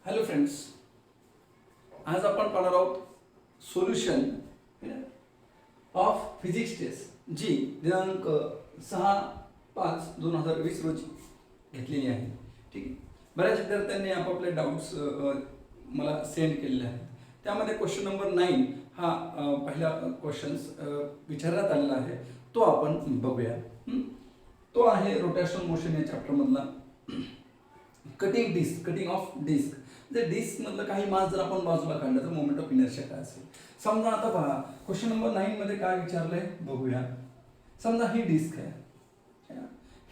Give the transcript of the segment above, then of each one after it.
Hello friends, आज आपण पाहणार आहोत सोल्युशन ऑफ फिजिक्स टेस्ट जी दिनांक 6/5/2020 रोजी घेतलेली आहे. ठीक आहे. बऱ्याच विद्यार्थ्यांनी आपापले डाऊट्स मला सेंड केलेले आहेत. त्यामध्ये क्वेश्चन नंबर 9 हा पहिला क्वेश्चन्स विचारण्यात आलेला आहे, तो आपण बघूया. तो आहे रोटेशनल मोशन या चॅप्टरमधला कटिंग ऑफ डिस्क. जर डिस्क मधलं काही मास जर आपण बाजूला काढलं तर मोमेंट ऑफ इनर्शिया काय असेल. समजा आता पहा क्वेश्चन नंबर 9 मध्ये काय विचारलंय बघूया. समजा ही डिस्क आहे.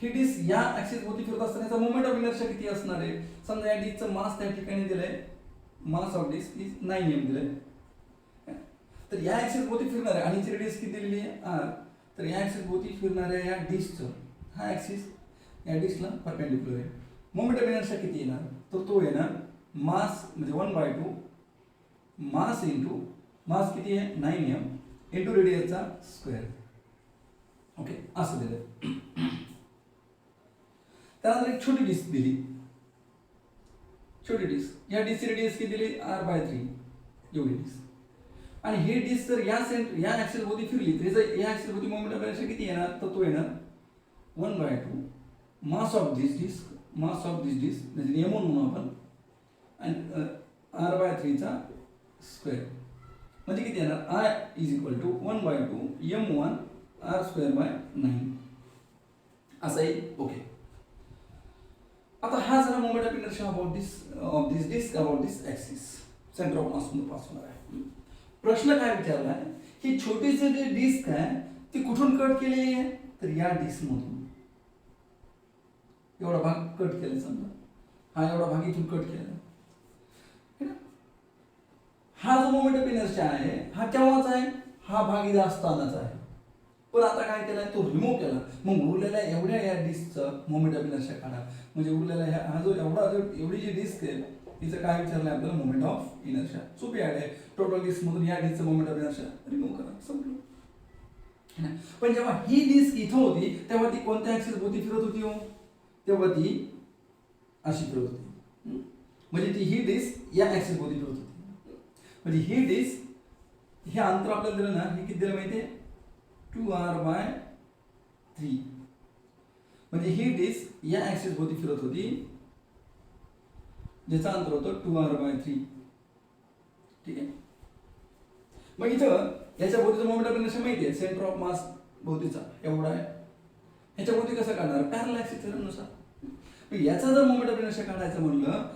ही डिस्क या ऍक्सिस भोवती फिरत असताना मोमेंट ऑफ इनर्शिया किती असणार आहे. समजा या डिस्कचं मास त्या ठिकाणी दिलंय, mass of disk is 9m दिलंय. तर या ऍक्सिस भोवती फिरणार आहे आणि हिची रेडियस किती दिलेली आहे r. तर या ऍक्सिस भोवती फिरणाऱ्या या डिस्कचं हा ऍक्सिस या डिस्कला परपेंडिक्युलर आहे. मोमेंट ऑफ इनर्शिया किती येणार, तर तो येणार मास म्हणजे 1/2 मास इंटू मास किती आहे 9m इंटू रेडियसचा स्क्वेअर. ओके, असं दिलं. त्यानंतर एक छोटी डिस्क दिली, छोटी डिस्क. या डिस्कची रेडियस किती दिली r/3 एवढी डिस्क. आणि हे डिस्क जर या ऍक्सिस भोवती फिरली तर या ऍक्सिस भोवती मोमेंट ऑफ इनर्शिया किती येणार, तर तो येणार 1/2 मास ऑफ दिस डिस्क म्हणजे m1 म्हणू आपण आणि r/3 चा स्क्वेअर म्हणजे किती येणार I is equal to 1/2 m1 r²/9 असं आहे. ओके, आता हा झाला moment of inertia of this disc about this axis centre of mass मधून पास होणार आहे. प्रश्न काय विचारला आहे, ही छोटीशी जी डिस्क आहे ती कुठून कट केलेली आहे, तर या डिस्क मधून एवढा भाग कट केला. समजा हा एवढा भाग इथून कट केलेला. हा जो मोमेंट ऑफ इनर्शिया आहे हा केव्हाचा आहे, हा भाग इथे असतानाचा आहे. पण आता काय केलाय, तो रिमूव्ह केला. मग उरलेल्या एवढ्या या डिस्कचं मोमेंट ऑफ इनर्शिया काढा. म्हणजे उरलेला हा जो एवढी जी डिस्क आहे तिचं काय विचारलंय आपल्याला, मोमेंट ऑफ इनर्शिया. सोपी आहे. टोटल डिस्क मधून या डिस्कचं मोमेंट ऑफ इनर्शिया रिमूव्ह करा, संपलं. पण जेव्हा ही डिस्क इथं होती तेव्हा ती कोणत्या ऍक्सिस भोवती फिरत होती हो, तेव्हा ती अशी फिरत होती. म्हणजे ती ही डिस्क या ऍक्सिस भोवती फिरत होती. म्हणजे ही डिस्क हे अंतर आपल्याला दिलं ना, हे किती दिलं माहितीये 2r/3. म्हणजे ही डिस्क या ऍक्सिस भोवती फिरत होती ज्याचं अंतर होतं 2r/3. ठीक आहे. मग इथं याच्या भोवतीचा मोमेंट ऑफ इनर्शिया माहिती आहे, सेंटर ऑफ मास भोवतीचा एवढा आहे. ह्याच्या भोवती कसं काढणार, पॅरलल ऍक्सिस थेरमनुसार. याचा जर मोमेंट ऑफ इनर्शिया काढायचं म्हणलं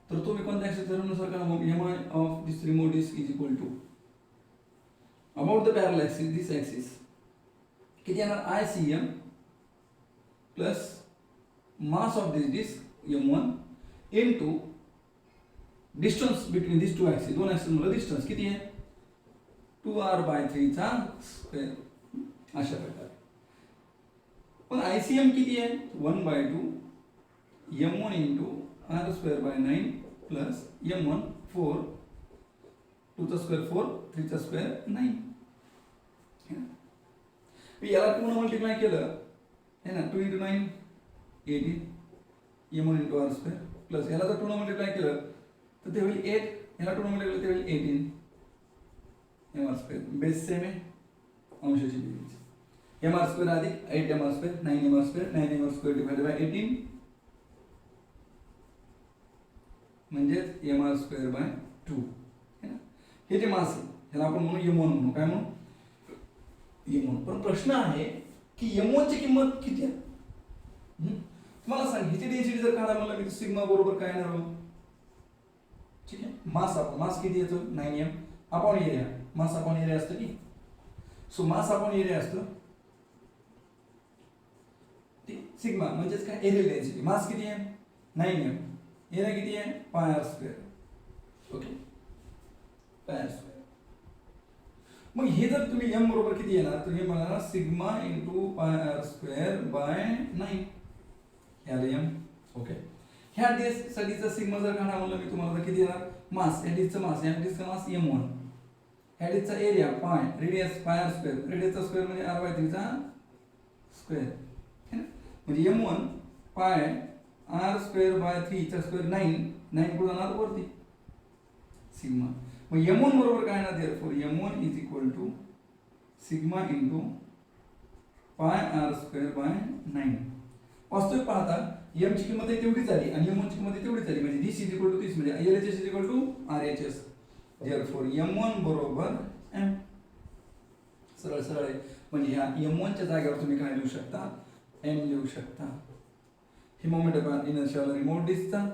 तर तुम्ही कोणत्या ऍक्सिस थेरमनुसार काढा. mi of this remote disc is equal to about the parallel axis this axis किती येणार ICM plus mass of this disc m1 into distance between this two axis. दोन ऍक्सिस मध्ये डिस्टन्स किती आहे 2r/3 चा square. अशा प्रकारे. पण ICM किती आहे 1/2 m1 into r²/9 plus m1 4 2 चा स्क्वेअर 4 3 चा स्क्वेअर 9. याला 2 ने मल्टिप्लाय केलं है ना, 2 × 9 18 m1 इंटू r² प्लस याला जर 2 ने मल्टिप्लाय केलं तर ते होईल 8. याला 2 ने मल्टिप्लाय केलं ते होईल 18 mr². बेस सेम आहे, अंशाची बेरीज mr² अधिक 8mr², 9mr², 9mr² divided by 18 म्हणजेच mr²/2 है ना. हे जे मास आहे ह्याला आपण म्हणू m1 म्हणू. काय म्हणू m1. पण प्रश्न आहे की m1 ची किंमत किती आहे. तुम्हाला सांग ह्याची डेन्सिटी जर काढा म्हणलं मी सिग्मा बरोबर काय येणार हो. ठीक आहे. मास किती येतो 9m upon area. Mass upon area असतं की. सो मास अपॉन एरिया असतं सिग्मा म्हणजेच काय एरियल डेन्सिटी. मास किती आहे 9m, एरिया किती आहे πr². Okay, πr². मग हे जर तुम्ही m बरोबर किती येणार, तर हे मला सिग्मा इंटू πr²/9 याला m. ओके, ह्या डिस्कसाठीचा सिग्मा जर काढा म्हणलं मी तुम्हाला किती येणार, मास या डिस्कचं मास, या डिस्कचं मास m1, ह्या डिस्कचा एरिया पाय, रेडियस πr², रेडियसचा स्क्वेअर म्हणजे r/3 चा स्क्वेअर है ना. म्हणजे m1 पाय आर स्क्वेअर बाय 3 चा स्क्वेअर 9, 9 कुठं जाणार वरती सिग्मा. मग m1 बरोबर काय ना therefore m1 is equal to sigma into pi r square by 9. वास्तविक पाहता m ची किंमत तेवढीच आली आणि m1 ची किंमत तेवढीच आली, म्हणजे this is equal to this, म्हणजे LHS is equal to RHS. Therefore m1 बरोबर m. सरळ सरळ आहे, म्हणजे ह्या m1 च्या जागेवर तुम्ही काय लिहू शकता, m लिहू शकता. हे मोमेंट ऑफ इनर्शिया रिमोट डिस्कचा.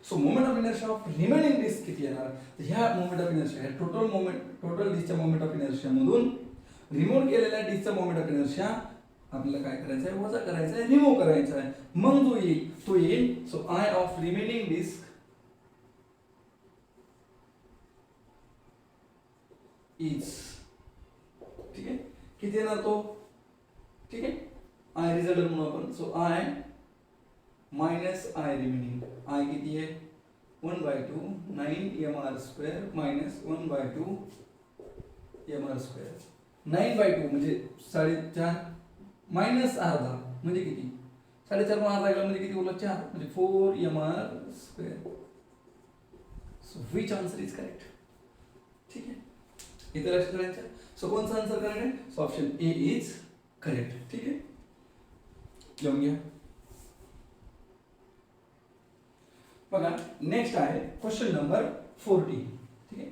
So moment of inertia of remaining disc किती येणार, तर ह्या मोमेंट ऑफ इनर्शिया टोटल डिस्कच्या मोमेंट ऑफ इनर्शिया मधून रिमूव्ह केलेल्या डिस्कचा मोमेंट ऑफ इनर्शिया आपल्याला काय करायचं आहे, वजा करायचं आहे, रिमूव्ह करायचा आहे. मग जो येईल तो येईल. So I of remaining disc is, ठीक आहे, किती येणार तो, ठीक आहे, आय रिझल्ट म्हणून आपण. So I minus I remaining, I किती आहे 1/2 9 mr square minus 1/2 mr square. 9/2 म्हणजे 4.5 मायनस अर्धा म्हणजे किती 4.5 पण अर्धा गेला म्हणजे किती बोलला 4, म्हणजे 4 mr square. So which answer is correct, ठीक आहे, इथे लक्ष करायचं. सो कोणचा आन्सर करेक्ट आहे, so option A is correct, ठीक आहे. लिहून घ्या. बघा नेक्स्ट आहे क्वेश्चन नंबर 14, ठीक आहे.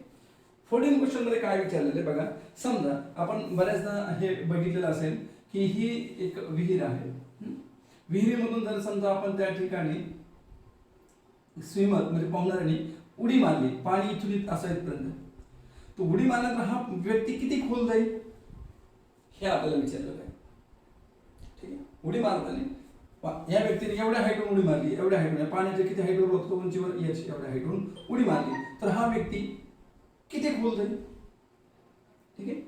14 क्वेश्चन मध्ये काय विचारलेलं आहे बघा. समजा आपण बऱ्याचदा हे बघितलेलं असेल की ही एक विहीर आहे. विहिरीमधून जर समजा आपण त्या ठिकाणी स्विमर म्हणजे पोहणाऱ्याने उडी मारली पाणी इथून असं इथपर्यंत, तो उडी मारल्यानंतर हा व्यक्ती किती खोल जाईल हे आपल्याला विचारलेलं आहे, ठीक आहे. उडी मारताना या व्यक्तीने एवढ्या हाईटवरून उडी मारली, एवढ्या हाईटवरून पाण्याच्या किती हाईटवर होतो उंचीवर याची एवढ्या हाईटवरून उडी मारली, तर हा व्यक्ती किती खोल जाईल, ठीक आहे.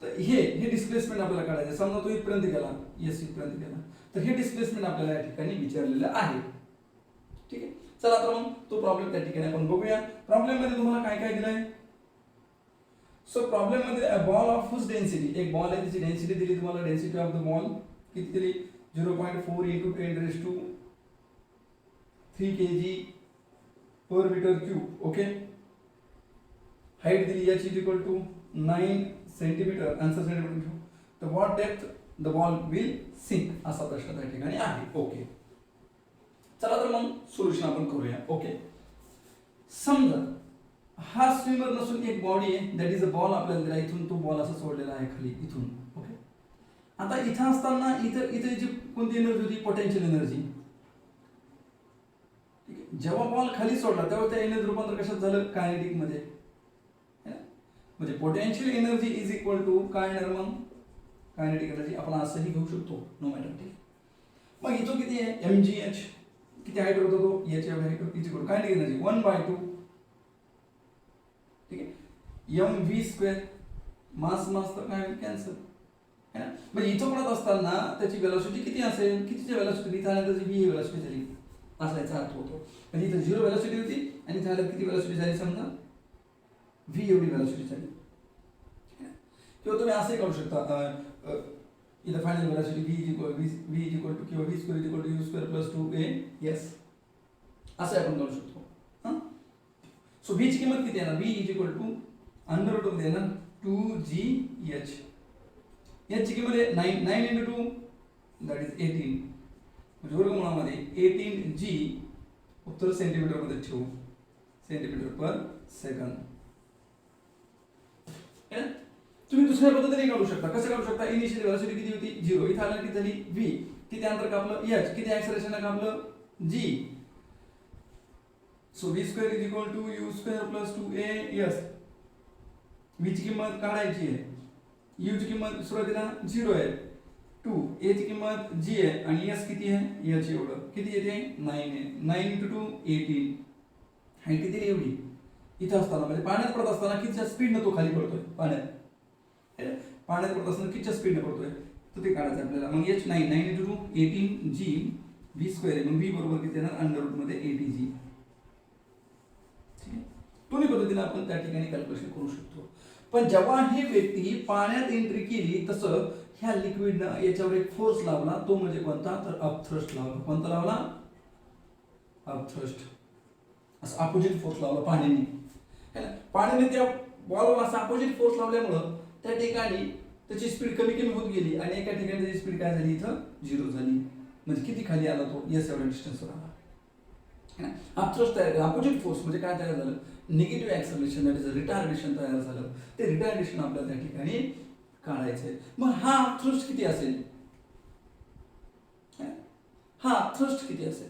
तर हे डिस्प्लेसमेंट आपल्याला काढायचं. समजा तो इथपर्यंत गेला, यस इथपर्यंत गेला, तर हे डिस्प्लेसमेंट आपल्याला या ठिकाणी विचारलेलं आहे, ठीक आहे. चला तर मग तो प्रॉब्लेम त्या ठिकाणी आपण बघूया. प्रॉब्लेम मध्ये तुम्हाला काय काय दिलंय. सो प्रॉब्लेम मध्ये बॉल ऑफ हुज डेन्सिटी, एक बॉल आहे त्याची डेन्सिटी दिली तुम्हाला. डेन्सिटी ऑफ द बॉल किती दिली 0.4 into 10⁻³ kg per meter cube. Okay. Height दिली याची equal to 9 centimetre, answer centimetre. तर what depth the ball will sink, असा प्रश्न त्या ठिकाणी आहे. ओके, चला तर मग सोल्युशन आपण करूया. ओके, समजा हा स्विमर नसून एक बॉडी आहे, दॅट इज अ बॉल आपल्याला दिला. इथून तो बॉल असा सोडलेला आहे खाली इथून. ओके, आता इथं असताना इथे जी कोणती एनर्जी होती, पोटेन्शियल एनर्जी. जेव्हा बॉल खाली सोडला तेव्हा त्या एनर्जी रूपांतर कशात झालं, कायनेटिक मध्ये. म्हणजे potential energy is equal to काय येणार मग, कायनेटिक एनर्जी. आपण असंही घेऊ शकतो, नो मॅटर, ठीक. मग इथं किती आहे mgh, किती हाईट होतो तो याच्या एवढ्या height is equal kinetic energy 1/2, ठीक आहे, mv स्क्वेअर. मास तर काय कॅन्सल है ना. म्हणजे इथं पडत असताना त्याची वेलोसिटी किती असेल, कितीच्या वेलोसिटी इथं आल्यानंतर v ही वेलोसिटी झाली असा याचा अर्थ होतो. म्हणजे इथं 0 वेलोसिटी होती आणि इथं आल्यावर किती वेलोसिटी झाली, समजा v एवढी वेलोसिटी झाली. किंवा तुम्ही असंही करू शकता, इथं final velocity v is equal to किंवा v square is equal to u square plus 2a yes, असं आपण करू शकतो. हां, सो v ची किंमत किती येणार, v is equal to under root मध्ये येणार 2gh. याची किंमत आहे 9 into 2 दॅट इज 18, म्हणजे वर्गमुळामध्ये 18g उत्तर सेंटीमीटर मध्ये ठेवू, सेंटीमीटर पर सेकंद. तुम्ही दुसऱ्या पद्धतीने काढू शकता. कसं काढू शकता, इनिशियल वेलोसिटी किती होती 0, इथं आल्यावर किती झाली v, किती अंतर कापलं h, किती ऍक्सेलरेशन कापलं g. So v square is equal to u square plus 2a s. v ची किंमत काढायची आहे. u ची किंमत सुरुवातीला 0 आहे, 2 a ची किंमत g आहे आणि s किती आहे h एवढं, किती येते 9 आहे. 9 into 2 18, हाईट किती आहे एवढी. इथं असताना म्हणजे पाण्यात पडत असताना कितीच्या स्पीडने तो खाली पडतोय, पाण्यात पडत असताना कितीच्या स्पीडने पडतोय तर ते काढायचं आपल्याला. मग h 9 into 2 18g v square आहे. मग v बरोबर किती येणार अंडर रूट मध्ये 80g. ठीक आहे, दोन्ही पद्धतीने आपण त्या ठिकाणी कॅल्क्युलेशन करू शकतो. पण जेव्हा ही व्यक्ती पाण्यात एंट्री केली तसं ह्या लिक्विडनं याच्यावर एक फोर्स लावला, तो म्हणजे कोणता, तर अपथ्रस्ट लावला. कोणता लावला, अपथ्रस्ट. असं अपोजिट फोर्स लावला पाण्याने. पाण्याने त्या बॉलवर असा अपोजिट फोर्स लावल्यामुळं त्या ठिकाणी त्याची स्पीड कमी कमी होत गेली आणि एका ठिकाणी त्याची स्पीड काय झाली, इथं 0 झाली. म्हणजे किती खाली आला तो, एस एवढ्या डिस्टन्सवर आला. अपथ्रस्ट तयार, अपोजिट फोर्स म्हणजे काय तयार झालं, negative acceleration, that is retardation तयार झालं. ते रिटार्डेशन आपल्याला त्या ठिकाणी काढायचंय. मग हा अपथ्रस्ट किती असेल, हा अपथ्रस्ट किती असेल,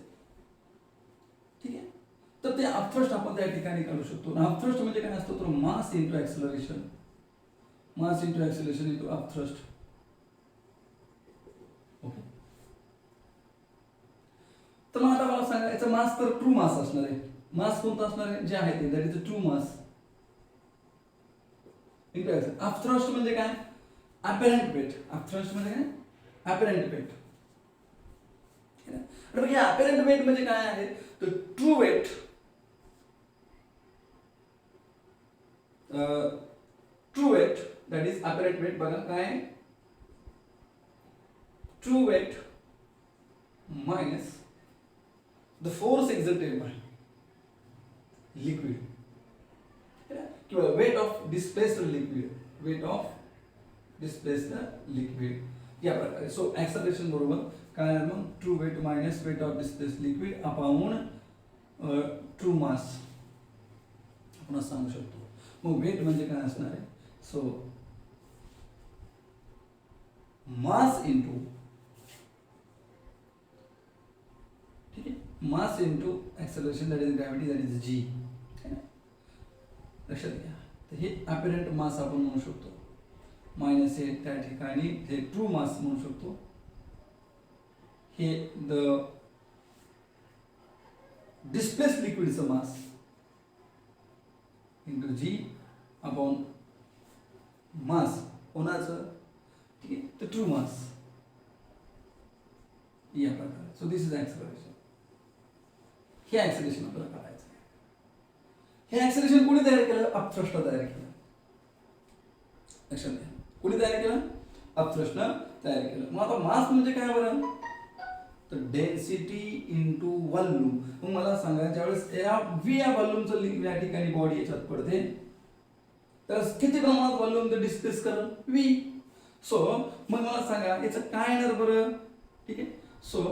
ठीक आहे. तर ते अपथ्रस्ट आपण त्या ठिकाणी काढू शकतो. अपथ्रस्ट म्हणजे काय असतो, तर मास इंटू ऍक्सलरेशन, मास into acceleration into upthrust. Okay. तर मग आता मला सांगा, याचा मास तर ट्रू मास असणार आहे. मास कोणता असणार आहे, जे आहे ते, that is true mass into acceleration. Upthrust म्हणजे काय, अपॅरंट वेट. अपथ्रस्ट म्हणजे काय, अपॅरंट वेट. तर मग हे अपॅरंट वेट म्हणजे काय आहे, तर true weight, true weight that is apparent weight. बघा काय, true weight minus the force exerted by liquid किंवा weight of displaced liquid, weight of displaced liquid या प्रकारे. सो ऍक्सलरेशन बरोबर काय, मग true weight minus weight of displaced liquid upon true mass आपण असं सांगू शकतो. मग वेट म्हणजे काय असणार आहे, सो मास इंटू, ठीक आहे, mass into acceleration that is gravity that is G. लक्षात घ्या. तर हे अपॅरंट मास आपण म्हणू शकतो, मायनस हे त्या ठिकाणी हे ट्रू मास म्हणू शकतो. हे द डिस्प्लेस्ड लिक्विडचं मास इंटू जी अपॉन मास कोणाचं, ठीक आहे, तर ट्रू मास या प्रकारे. So this is acceleration. हे ऍक्सलरेशन आपल्याला काढायचं आहे. हे ऍक्सलरेशन कोणी तयार केलं, अपथ्रस्टनं तयार केलं. लक्षात घ्या, कोणी तयार केलं, अपथ्रस्टनं तयार केलं. मग आता मास म्हणजे काय बरं, तर डेन्सिटी इंटू व्हॉल्यूम. मग मला सांगा, ज्यावेळेस या व्हॉल्यूमचं या ठिकाणी बॉडी याच्यात पडते, तर किती प्रमाणात व्हॉल्यूम ते डिस्प्लेस करेल, व्ही. सो मग मला सांगा याचं काय येणार बरं, ठीक आहे. सो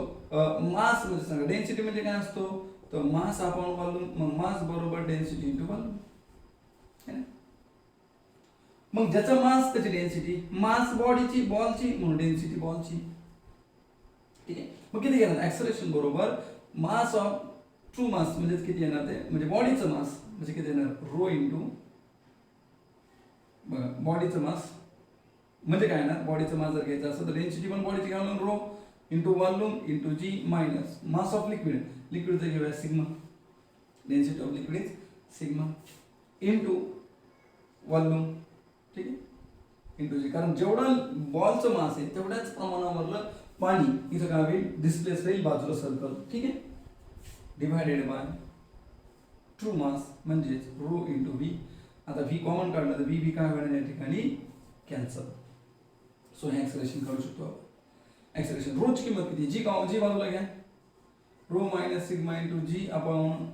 मास म्हणजे सांगा, डेन्सिटी म्हणजे काय असतो, तर मास अपॉन व्हॉल्यूम. मग मास बरोबर डेन्सिटी इंटू व्हॉल्यूम. मग ज्याचा मास त्याची डेन्सिटी, मास बॉडीची, बॉलची, म्हणून डेन्सिटी बॉलची, ठीक आहे. मग किती घेणार, ऍक्सलरेशन बरोबर मास ऑफ ट्रू मास म्हणजे किती येणार ते, म्हणजे बॉडीचं मास म्हणजे किती येणार, रो इंटू, बघा बॉडीचं मास म्हणजे काय ना, बॉडीचं मास जर घ्यायचं असं तर डेन्सिटी पण बॉडीची घ्यावं, rho into volume into G minus mass of liquid, लिक्विडचं घेऊया sigma, density of liquid is sigma into volume, ठीक आहे, इंटू जी. कारण जेवढा बॉलचं मास आहे तेवढ्याच प्रमाणावरलं पाणी इथं काय होईल, डिस्प्लेस होईल बाजूला सर्कल, ठीक आहे, डिवायडेड बाय ट्रू मास म्हणजेच रो इंटू व्ही. आता व्ही कॉमन काढलं तर व्ही काय होणार या ठिकाणी, कॅन्सल. सो हे ऍक्सलरेशन काढू शकतो आपण. ऍक्सलरेशन रोची किंमत किती, जी बाजूला घ्या, रो मायनस सिग्मा इंटू जी अपॉन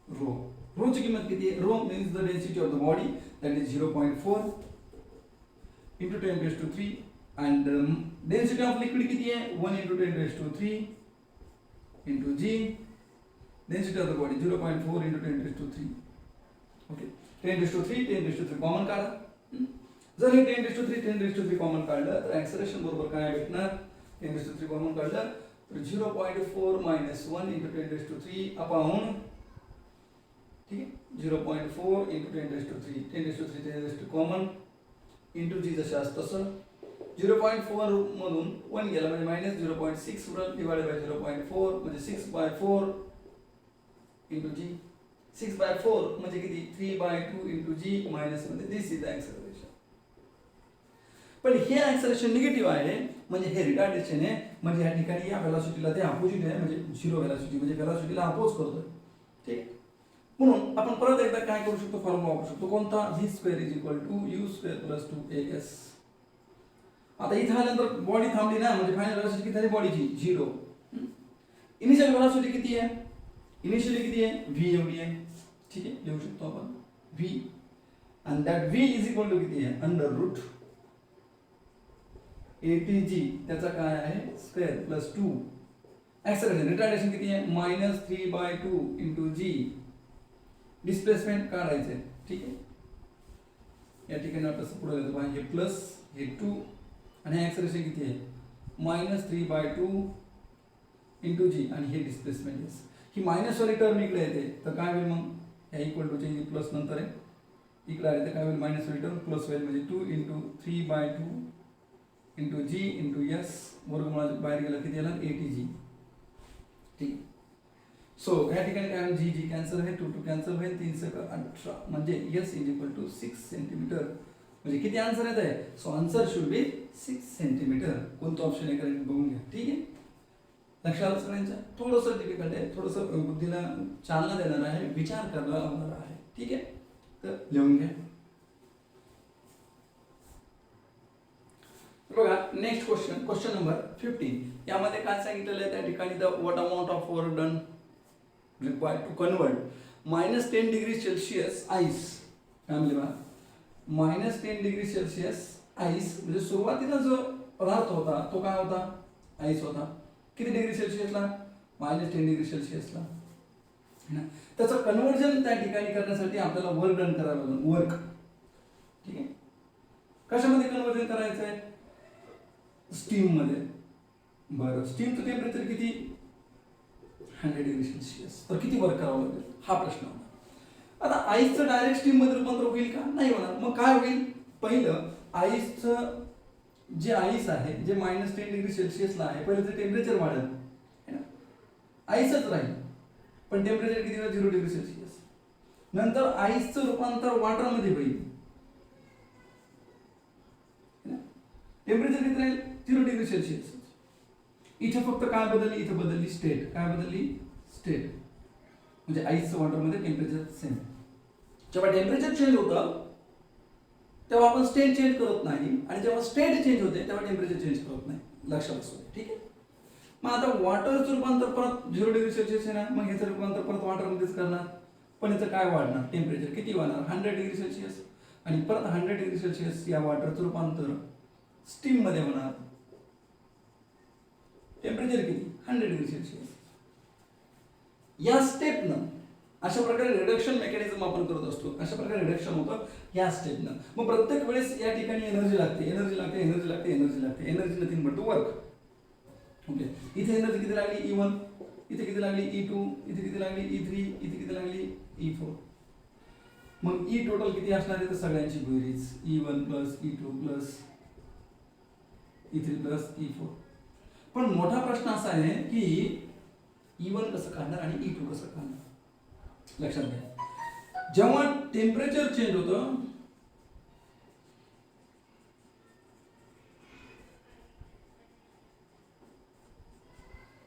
रो. रोची किंमत किती आहे, rho means the density of the body that is 0.4 into 10⁻³ and density of liquid किती आहे, 1 into 10⁻³ into g. density of the body 0.4 into 10⁻³. Okay, 10⁻³ 10⁻³ common काढा. जर हे 10⁻³ 10⁻³ कॉमन काढलं तर ऍक्सलरेशन बरोबर काय भेटणार, 10⁻³ कॉमन काढलं तर 0.4 minus 1 into 10⁻³ अपॉन, ठीक आहे, 0.4 into 10⁻³ 10⁻³ कॉमन इंटू जी जसं असतं तसं. 0.4 मधून 1 गेला म्हणजे मायनस 0.6 उरल, डिवाइडेड बाय 0.4 म्हणजे 6/4 इंटू जी. 6/4 म्हणजे किती, 3/2 इंटू जी मायनस मध्ये दिस इज ऍक्सलरेशन. पण हे ऍक्सलरेशन निगेटिव्ह आहे म्हणजे हे रिटार्डेशन आहे, म्हणजे या ठिकाणी या व्हेलॉसिटीला ते अपोजिट आहे, म्हणजे झिरो व्हेलॉसिटी म्हणजे व्हेलॉसिटीला अपोज करतोय, ठीक आहे. म्हणून आपण परत एकदा काय करू शकतो, फॉर्म्युला वापरू शकतो कोणता, v² = u² + 2as. आता इथं आल्यानंतर बॉडी थांबली ना, म्हणजे फायनल व्हेलॉसिटी किती झाली बॉडीची 0. इनिशियल व्हेलॉसिटी किती आहे, इनिशियली किती आहे v एवढी आहे. ठीक आहे, लिहू शकतो आपण v, आणि that v is equal to किती आहे अंडर रूट ATG, त्याचा काय आहे स्क्वेअर प्लस 2. ऍक्सेलरेशन रिटार्डेशन किती आहे -3/2 इंटू g. डिस्प्लेसमेंट काढायचे. ठीक आहे, या ठिकाणी आपण असं पुढे लिहितो हे प्लस हे 2 आणि ऍक्सेलरेशन किती आहे -3/2 इंटू जी, आणि हे डिस्प्लेसमेंट एस. ही मायनस वाली टर्म इकडे येते तर काय होईल मग, ह्या इक्वल टू चे प्लस नंतर आहे इकडे आले तर काय होईल मायनस वाली टर्म प्लस होईल, म्हणजे 2 इंटू 3/2 इंटू जी इंटू एस, वर्गमुळात बाहेर गेला किती आला ATG. ठीक. सो या ठिकाणी काय होईल जी कॅन्सल आहे, 2 कॅन्सल होईल, 3 × 18 म्हणजे S is equal to 6 centimetre. म्हणजे किती आन्सर येत आहे, so answer should be 6 centimetre. कोणतं ऑप्शन आहे करेक्ट बघून घ्या. ठीक आहे, लक्षात सगळ्यांच्या. थोडंसं डिफिकल्ट आहे, थोडंसं बुद्धीला चालना देणार आहे, विचार करायला लावणार आहे. ठीक आहे, तर लिहून घ्या. बघा नेक्स्ट क्वेश्चन, क्वेश्चन नंबर 15. यामध्ये काय सांगितलेलं आहे त्या ठिकाणी, the what amount of work done required to convert -10 degree Celsius ice. काय म्हणले बघा, -10 डिग्री सेल्सिअस आईस, म्हणजे सुरुवातीला जो पदार्थ होता तो काय होता, आईस होता. किती डिग्री सेल्सिअसला, -10 डिग्री सेल्सिअसला. त्याचं कन्वर्जन त्या ठिकाणी करण्यासाठी आपल्याला वर्क डन करावं लागेल, वर्क. ठीक आहे, कशामध्ये कन्वर्जन करायचं आहे, स्टीम मध्ये. बरं, स्टीमचं टेम्परेचर किती 100 डिग्री सेल्सिअस, तर किती वर्क करावं लागेल हा प्रश्न होता. आता आईसचं डायरेक्ट स्टीम मध्ये रूपांतर होईल का, नाही होणार. मग काय होईल, पहिलं आईसचं जे आईस आहे जे -10 डिग्री सेल्सिअसला आहे, पहिलं ते टेम्परेचर वाढेल, आईसच राहील, पण टेम्परेचर किती होईल 0 डिग्री सेल्सिअस. नंतर आईसचं रूपांतर वॉटरमध्ये होईल, टेम्परेचर किती राहील 0 डिग्री सेल्सिअस. इथे फक्त काय बदलली, इथे बदलली स्टेट. काय बदलली, स्टेट. म्हणजे आईसचं वॉटरमध्ये टेम्परेचर सेम. जेव्हा टेम्परेचर चेंज होतं तेव्हा आपण स्टेट चेंज करत नाही, आणि जेव्हा स्टेट चेंज होते तेव्हा टेम्परेचर चेंज करत नाही, लक्षात असू दे. ठीक आहे, मग आता वॉटरचं रूपांतर परत 0 डिग्री सेल्सिअस आहे ना, मग ह्याचं रूपांतर परत वॉटरमध्येच करणार, पण याचं काय वाढणार, टेम्परेचर किती वाढणार 100 डिग्री सेल्सिअस, आणि परत 100 डिग्री सेल्सिअस या वॉटरचं रूपांतर स्टीम मध्ये होणार, टेम्परेचर किती 100 डिग्री सेल्सिअस. या स्टेपनं अशा प्रकारे रिडक्शन मेकॅनिझम आपण करत असतो, अशा प्रकारे रिडक्शन होतं या स्टेपनं. मग प्रत्येक वेळेस या ठिकाणी एनर्जी लागते, एनर्जी लागते, एनर्जी लागते, एनर्जी लागते. Energy nothing but to work. Okay, इथे एनर्जी किती लागली E1, इथे किती लागली E2, इथे किती लागली E3, इथे किती लागली E4. मग E टोटल किती असणार आहे तर सगळ्यांची बेरीज E1 plus E2 plus E3 plus E4. पण मोठा प्रश्न असा आहे की E1 कसं काढणार आणि E2 कसं काढणार. लक्षात घ्या, जेव्हा टेम्परेचर चेंज होतं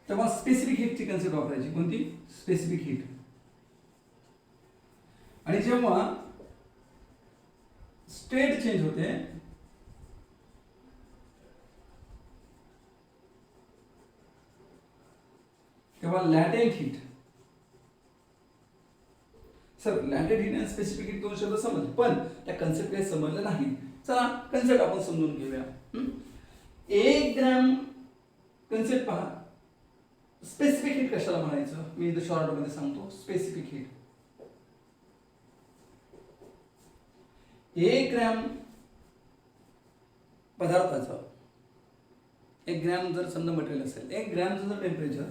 तेव्हा स्पेसिफिक हीटची कन्सेप्ट वापरायची. कोणती, स्पेसिफिक हीट. आणि जेव्हा स्टेट चेंज होते तेव्हा लॅटेंट हीट. सर लॅटेंट हीट आणि स्पेसिफिक हीट दोन शब्द समजले, पण त्या कन्सेप्ट काही समजलं नाही. चला कन्सेप्ट आपण समजून घेऊया. 1 ग्रॅम कन्सेप्ट पहा. स्पेसिफिक हीट कशाला म्हणायचं, मी इथं शॉर्ट मध्ये सांगतो. स्पेसिफिक हीट 1 ग्रॅम पदार्थाचं, 1 ग्रॅम जर समजा मटेरियल असेल, 1 ग्रॅमचं जर टेम्परेचर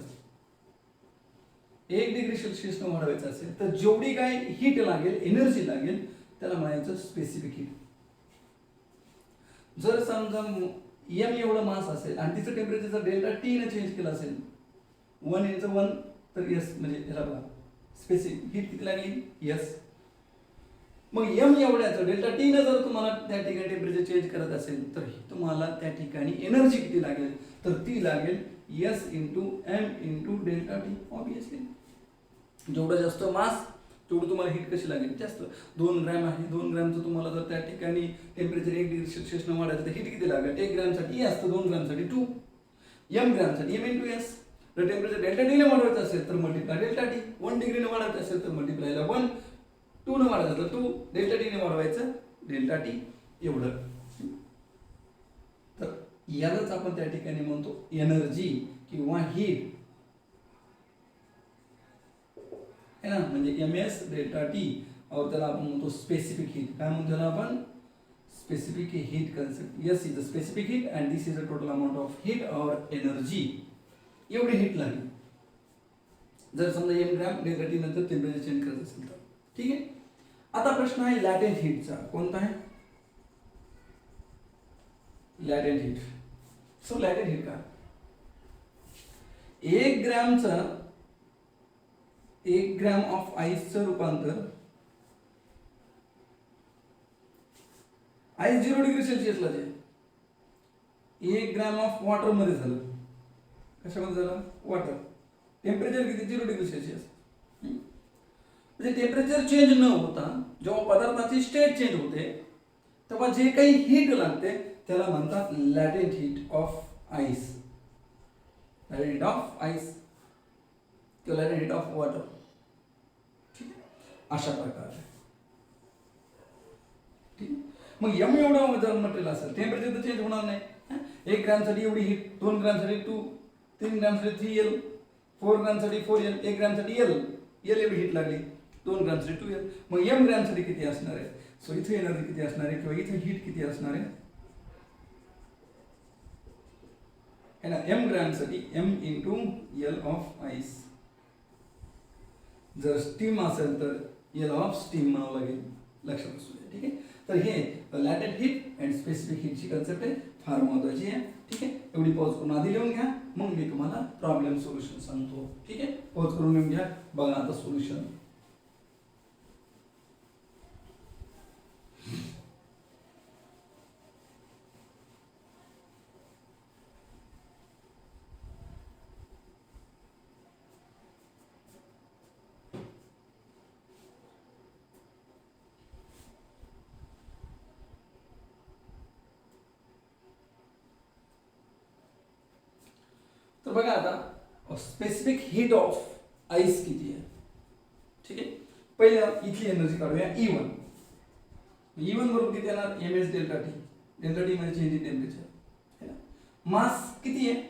1 डिग्री सेल्सिअस न वाढवायचं असेल तर जेवढी काय हीट लागेल, एनर्जी लागेल, त्याला म्हणायचं स्पेसिफिक हीट. जर समजा m एवढं मास असेल आणि तिचं टेम्परेचर जर डेल्टा टी ने चेंज केलं असेल 1 × 1 तर s, म्हणजे याला बघा स्पेसिफिक हीट किती लागली s. मग m एवढ्याचं डेल्टा टी ने जर तुम्हाला त्या ठिकाणी टेम्परेचर चेंज करत असेल तर तुम्हाला त्या ठिकाणी एनर्जी किती लागेल तर ती लागेल s × m × delta T. Obviously जेवढं जास्त मास तेवढं तुम्हाला हीट कशी लागेल जास्त. 2 ग्रॅम आहे, 2 ग्रॅमचं तुम्हाला जर त्या ठिकाणी टेम्परेचर 1 डिग्री सेल्सिअसनं वाढायचं तर हीट किती लागेल? 1 ग्रॅमसाठी E असतं, 2 ग्रॅमसाठी 2, ग्रॅमसाठी M × S. जर टेम्परेचर डेल्टा टीने वाढवायचं असेल तर मल्टिप्लाय डेल्टा टी, 1 डिग्रीने वाढवायचं असेल तर मल्टिप्लायला 1, 2 ने वाढवायचं तर 2, डेल्टा टीने वाढवायचं डेल्टा टी एवढं. तर यालाच आपण त्या ठिकाणी म्हणतो एनर्जी किंवा हीट है ना, म्हणजे MS डेल्टा टी, और त्याला आपण म्हणतो स्पेसिफिक हीट. काय म्हणतो त्याला आपण? Specific heat concept. Yes is a specific heat and this is a total amount of heat और एनर्जी. एवढी हीट लागली जर समजा M ग्रॅम डेल्टा टी नंतर टेम्परेचर चेंज करत असेल तर. ठीक आहे. आता प्रश्न आहे लॅटेंट हीटचा. कोणता आहे? लॅटेंट हीट. सो लॅटेंट हीट का? 1 ग्रॅम ऑफ आईसचं रूपांतर आईस 0 डिग्री सेल्सिअसला जे 1 ग्रॅम ऑफ वॉटर मध्ये झालं. कशामध्ये झालं? वॉटर. टेम्परेचर किती? 0 डिग्री सेल्सिअस. म्हणजे टेम्परेचर चेंज न होता जेव्हा पदार्थाची स्टेट चेंज होते तेव्हा जे काही हीट लागते त्याला म्हणतात latent heat of ice. Latent heat of ice किंवा लॅटेंट हीट ऑफ वॉटर. ठीक आहे, अशा प्रकारे. ठीक आहे. मग M एवढं जर मटेरियल असेल टेम्परेचर तर चेंज होणार नाही. 1 ग्रॅमसाठी एवढी हीट, 2 ग्रॅमसाठी 2, 3 ग्रॅमसाठी 3L, 4 ग्रॅमसाठी 4L, 1 ग्रॅमसाठी L एवढी हीट लागली, 2 ग्रॅमसाठी 2L. मग M ग्रॅमसाठी किती असणार आहे? सो इथे एनर्जी किती असणार आहे किंवा इथे हीट किती असणार आहे? है ना, M ग्रॅमसाठी M × L of ice. जर स्टीम असेल तर L ऑफ स्टीम म्हणावं लागेल, लक्षात असू द्या. ठीक आहे. तर हे लॅटेंट हीट अँड स्पेसिफिक हीटची कन्सेप्ट आहे, फार महत्वाची आहे. ठीक आहे. एवढी पॉज करून आधी लिहून घ्या, मग मी तुम्हाला प्रॉब्लेम सोल्युशन सांगतो. ठीक आहे. पॉज करून लिहून घ्या. बघा आता सोल्युशन. तर बघा आता स्पेसिफिक हीट ऑफ आईस किती आहे. ठीक आहे. पहिलं इथली एनर्जी काढूया E1. E1 बरोबर किती येणार? MS delta T. Delta T म्हणजे चेंज इन टेम्परेचर है ना. मास किती आहे?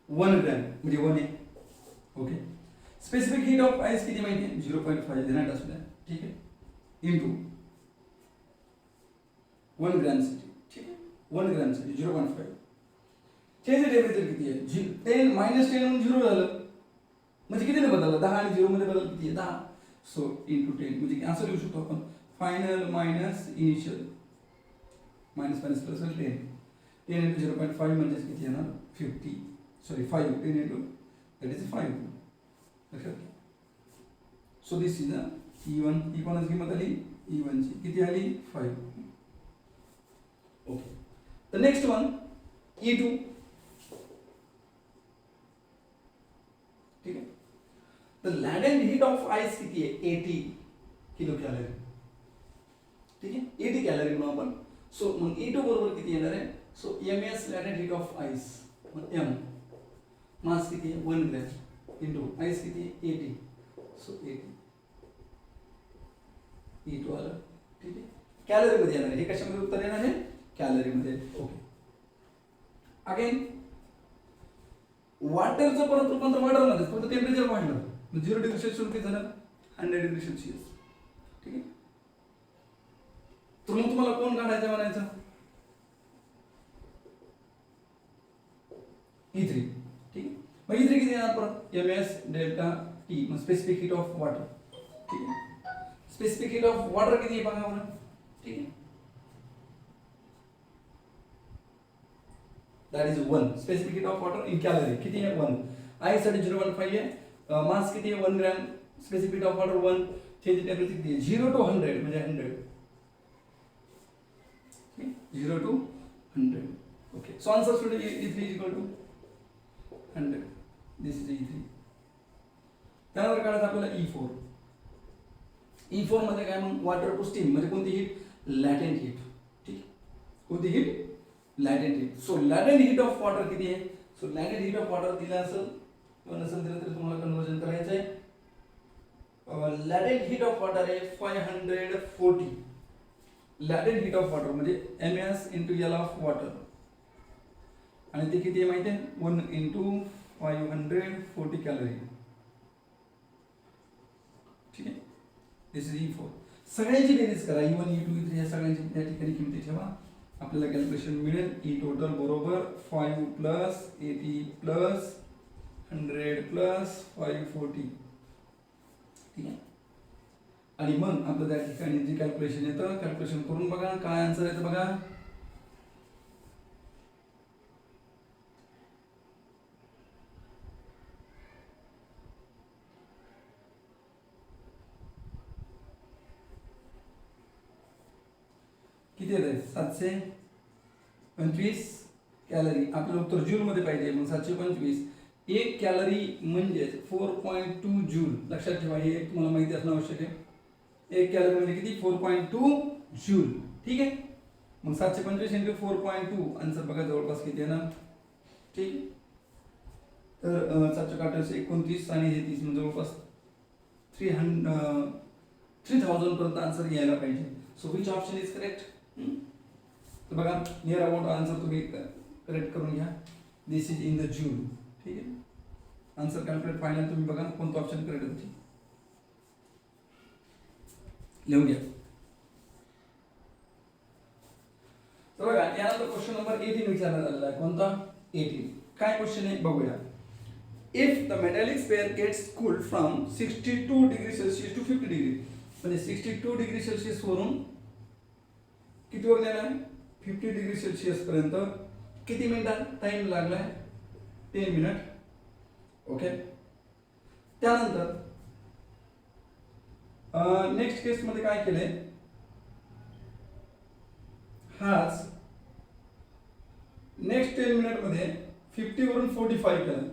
1 ग्रॅम म्हणजे 1 आहे. Okay. Specific heat of ice किती माहिती आहे? 0.5 देण्यात असू द्या. ठीक आहे. इंटू 1 ग्रॅमसाठी. ठीक आहे. 1 ग्रॅमसाठी 0.5. चेंज टेम्परेचर किती आहे? 10 -10 म्हणून 0 झालं म्हणजे कितीने बदललं? 10 आणि 0 मध्ये बदल किती आहे? 10. सो इंटू 10 म्हणजे असं लिहू शकतो आपण, final minus initial minus minus plus 10. 10 into 0.5 म्हणजे किती येणार? 50. सॉरी 5. 10 into that is 5. लक्षात घ्या. So this is a E1. कोणाची किंमत आली? E1 ची किती आली? 5. Okay. The next one E2. ठीक आहे. तर लॅटेंट हीट ऑफ आईस किती आहे? 80 किलो कॅलरी. ठीक आहे. 80 कॅलरी म्हणून आपण. सो मग E2 बरोबर किती येणार आहे? So MS latent heat of ice. मग M मास किती आहे? 1 ग्रॅम इंटू आईस किती आहे? 80. सो 80 E2 आलं. ठीक आहे. कॅलरी मध्ये येणार आहे. हे कशामध्ये उत्तर येणार आहे? कॅलरी मध्ये. ओके. अगेन वॉटरचं परत रूपांतर वॉटरमध्ये, फक्त टेम्परेचर वाढलं. 0 डिग्री सेल्सिअस किती झालं? 100 डिग्री सेल्सिअस. ठीक आहे. तर मग तुम्हाला कोण काढायचं म्हणायचं? E3. ठीक आहे. मग E3 किती येणार परत? MS delta T. मग स्पेसिफिक हीट ऑफ वॉटर. ठीक आहे. स्पेसिफिक हीट ऑफ वॉटर किती आहे बघा बरं. ठीक आहे. That is 1. Specific heat of water in calorie किती आहे? 1. आईस साठी 0.5 आहे. मास किती आहे? 1 gram. Specific heat of water 1. Change in temperature किती आहे? 0 to 100 म्हणजे 100. 0 to 100. Okay. So answer should B E3 is equal to 100. This is E3. त्यानंतर काढायचं आपल्याला E4. E4 मध्ये काय मग वॉटर टू स्टीम म्हणजे कोणती हीट, लॅटेंट हीट. ठीक, कोणती heat, latent heat. So latent heat of water किती आहे, so latent heat of water दिला असेल किंवा नसेल दिलं तरी तुम्हाला कन्वर्जन करायचं आहे. लॅटेंट हीट ऑफ वॉटर आहे 540. लॅटेंट हीट ऑफ वॉटर म्हणजे ms into L of water, आणि ते किती आहे माहिती आहे, 1 इंटू 540 कॅलरी. ठीक आहे, दिस इज E4. सगळ्यांची बेरीज करा, E1 E2 E3 या सगळ्यांची त्या ठिकाणी किमती ठेवा, आपल्याला कॅल्क्युलेशन मिळेल. E टोटल बरोबर 5 प्लस 80 प्लस 100 प्लस 540. ठीक आहे, आणि मग आपलं त्या ठिकाणी जे कॅल्क्युलेशन येतं कॅल्क्युलेशन करून बघा काय आन्सर येतं बघा. किती येत आहे, 725 कॅलरी. आपल्याला उत्तर जूल मध्ये पाहिजे, मग 725. एक कॅलरी म्हणजे 4.2 जूल. लक्षात ठेवा, हे तुम्हाला माहिती असणं आवश्यक आहे. एक कॅलरी म्हणजे किती, 4.2 जूल. ठीक आहे, मग 725 इंटू 4.2 आन्सर बघा जवळपास किती आहे ना. ठीक, तर 728 आणि हे 30 म्हणजे जवळपास 3000 पर्यंत आन्सर यायला पाहिजे. So which option is correct. तर बघा नियर अबाउट आन्सर तुम्ही करेक्ट करून घ्या. दिस इज इन द जूल. ठीक आहे, आन्सर कॅल्क्युलेट फायनल तुम्ही बघा कोणतं ऑप्शन करेक्ट होती, लिहून घ्या. तर बघा यानंतर क्वेश्चन नंबर 18 विचारण्यात आलेला आहे. कोणता, 18. काय क्वेश्चन आहे बघूया. If the metallic sphere gets cooled from 62 degree Celsius to 50 degree, म्हणजे 62 डिग्री सेल्सिअस वरून किती वर नेला, 50 डिग्री सेल्सिअस पर्यंत किती मिनिटात टाइम लागलाय, 10 मिनिट. ओके, त्यानंतर नेक्स्ट केस मध्ये काय केलंय, हाच नेक्स्ट 10 मिनिट मध्ये 50 वरून 45 केलं,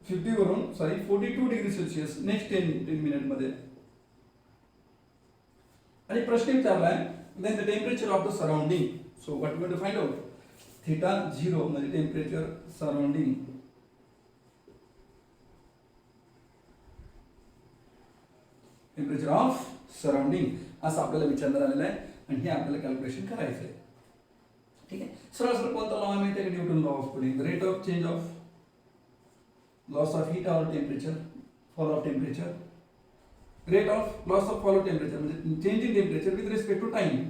50 वरून 42 डिग्री सेल्सिअस नेक्स्ट 10 मिनिट मध्ये. आणि प्रश्न विचारलाय then the temperature of the surrounding. So what we to find out, theta 0 म्हणजे temperature surrounding, temperature of surrounding असं आपल्याला विचारण्यात आलेलं आहे, आणि हे आपल्याला कॅल्क्युलेशन करायचं आहे. ठीक आहे, सरळ सरळ कोणता लॉ माहिती आहे का, Newton law of cooling. Rate of change of loss of heat और temperature, fall of temperature, rate of loss of fall of temperature म्हणजे change in temperature with respect to time,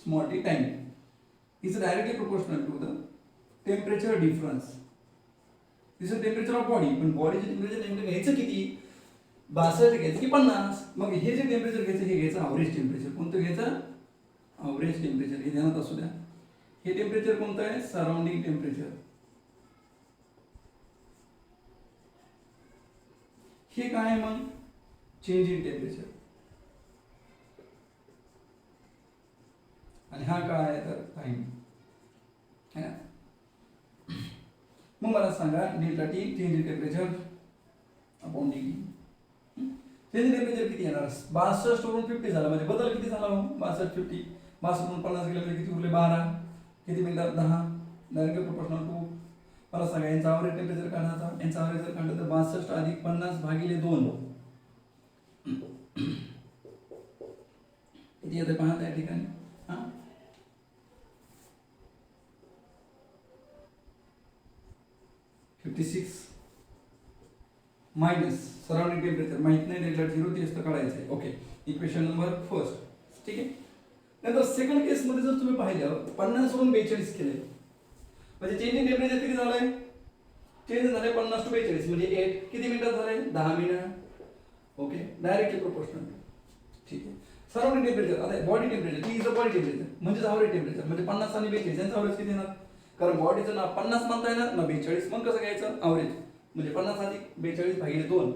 small T time, is directly proportional to the temperature difference. This is temperature of body, पण बॉडीचे temperature नेमकं घ्यायचं किती, 62 घ्यायचं की 50. मग हे जे टेम्परेचर घ्यायचं हे घ्यायचं अवरेज टेम्परेचर. कोणतं घ्यायचं, अवरेज टेम्परेचर. हे ध्यानात असू द्या. हे टेम्परेचर कोणतं आहे, सराउंडिंग टेम्परेचर. हे काय आहे मग, चेंज इन टेम्परेचर. आणि हा काय आहे तर टाइम है ना. मग मला सांगा delta T change in temperature upon dt. Change in temperature किती येणार, 62 वरून 50 झाला म्हणजे बदल किती झाला हो, 62 50, 62 वरून 50 गेले म्हणजे किती उरले 12, किती मिनिटात 10, डायरेक्ट प्रोपोर्शनल टू. मला सांगा यांचा ॲव्हरेज टेम्परेचर काढायचा, यांचा ॲव्हरेज जर काढलं तर 62 अधिक 50 भागिले 2 किती येते पहा त्या ठिकाणी. हा 56 मायनस सराउंडिंग टेम्परेचर माहित नाही, डेल्टा 0 ते असतं काढायचं आहे. Okay, equation number first. ठीक आहे, नंतर सेकंड केस मध्ये जर तुम्ही पाहिलं 50 वरून 42 केले म्हणजे चेंज इन टेम्परेचर किती झालंय, चेंज झाले 50 टू 42 म्हणजे 8 किती मिनिटात झाले, 10 मिनिट. Okay, directly proportional. ठीक आहे, सराउंडिंग टेम्परेचर आता body temperature T is the body temperature म्हणजे ॲव्हरेज टेम्परेचर म्हणजे 50 आणि 42 यांचा ॲव्हरेज किती येणार, कारण बॉडीचं ना 50 म्हणता येणार ना 42, मग कसं घ्यायचं ॲव्हरेज म्हणजे 50 अधिक 42 भागिले 2.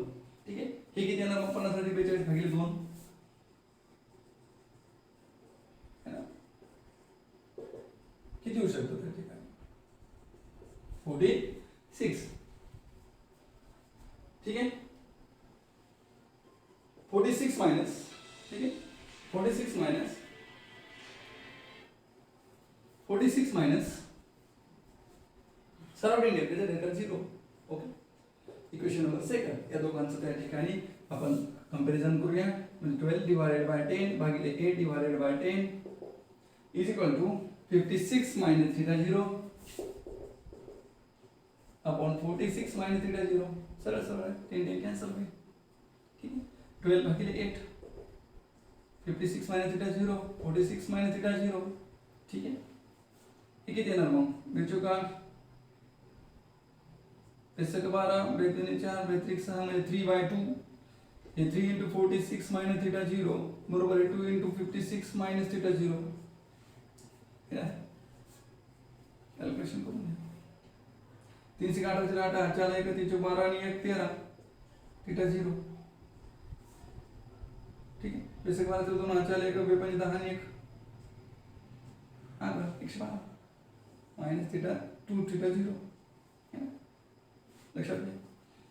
ठीक आहे, हे किती येणार मग 50 अधिक 42 भागिले 2 किती होऊ शकतो त्या ठिकाणी, 46. ठीक आहे, 46 माइनस, ठीक है, 46 minus surrounding temperature 0. Okay, equation number second. या दोघांचं त्या ठिकाणी आपण कंपॅरिझन करूया. म्हणजे 12 डिवायडेड बाय 10 भागिले 8 divided by 10 is equal to 56 minus theta 0 upon 46 minus theta 0. सरळ सरळ 10 कॅन्सल होईल. ठीक आहे, 12 भागिले 8 56 माइनस थीटा 0 46 माइनस थीटा 0. ठीक आहे, हे किती येणार मग? बेचो का बेसक 12 बेत्रिक 4 बेत्रिक 6 म्हणजे 3/2. हे 3 into 46 माइनस थीटा 0 बरोबर आहे 2 into 56 माइनस थीटा 0. कॅल्क्युलेशन करून घ्या. 3 से 8 से 8 4 1 3 12 आणि 1 13 थीटा 0. ठीक आहे, बेसक 12 से 2 4 1 2 5 10 आणि 1 112 माइनस थीटा 2 थीटा 0. लक्षात घ्या.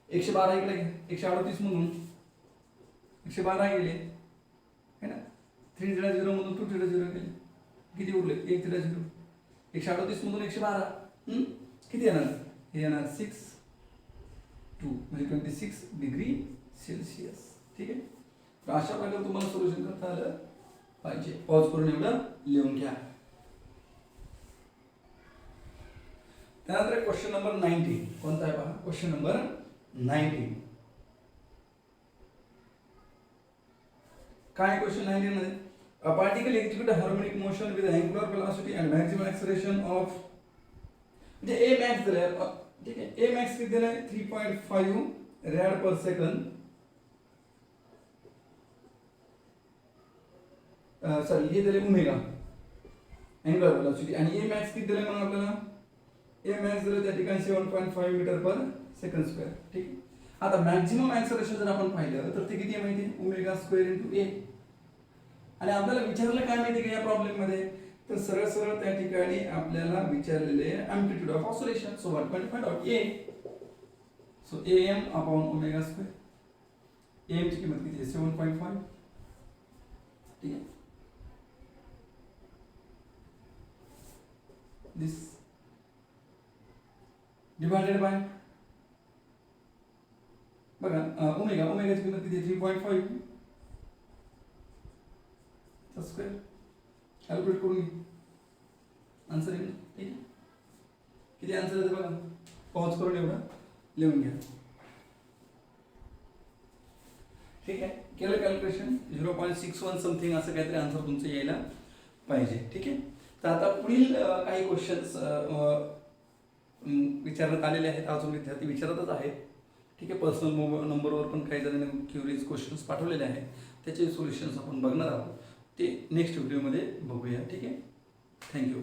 112 इकडे घ्या, 138 मधून 112 गेले है ना, 3 थीटा 0 मधून 2 थीटा 0 गेले, किती उरले? 1 थीटा 0. 138 मधून 112 किती येणार? हे येणार 6 2 म्हणजे 26 डिग्री सेल्सिअस. ठीक आहे, तर अशा प्रकारे तुम्हाला सोल्युशन करता आलं पाहिजे. पॉज करून एवढं लिहून घ्या. त्यानंतर क्वेश्चन नंबर 19 कोणता आहे पहा. क्वेश्चन नंबर 19 काय? क्वेश्चन 19 मध्ये a particle execute a harmonic motion with angular velocity and maximum acceleration of म्हणजे a max दिलाय. ठीक आहे, a max किती दिलाय? 3.5 rad per second. सॉरी, हे दिले ओमेगा अँगुलर वेलोसिटी आणि a max किती दिले मग आपल्याला? a max दिलं त्या ठिकाणी 7.5 मीटर पर सेकंड स्क्वेअर. ठीक आहे, आता मॅक्झिमम ऍक्सेलरेशन जर आपण पाहिलं तर ते किती आहे माहिती आहे? Omega square into a. आणि आपल्याला विचारलं काय माहिती का या प्रॉब्लेम मध्ये? तर सरळ सरळ त्या ठिकाणी आपल्याला विचारलेले amplitude of oscillation. So what point find out a. So am upon omega square. am ची किंमत किती आहे? 7.5. ठीक आहे, दिस डिवाइडेड बाय बघा ओमेगाची किंमत किती आहे? 3.5 स्क्वेअर. कॅल्क्युलेट करून घे, आन्सर येईल. ठीक आहे, किती आन्सर येते बघा. पॉज करून एवढं लिहून घ्या. ठीक आहे, केलं कॅल्क्युलेशन 0.61 समथिंग असं काहीतरी आन्सर तुमचं यायला पाहिजे. ठीक आहे, तर आता पुढील काही क्वेश्चन्स विचारण्यात आलेले आहेत. अजून विद्यार्थी विचारतच आहेत. ठीक आहे, पर्सनल नंबरवर पण काही जणांनी क्युरीज क्वेश्चन्स पाठवलेले आहेत. त्याचे सोल्युशन्स आपण बघणार आहोत. ते नेक्स्ट व्हिडिओमध्ये बघूया. ठीक आहे, थँक्यू.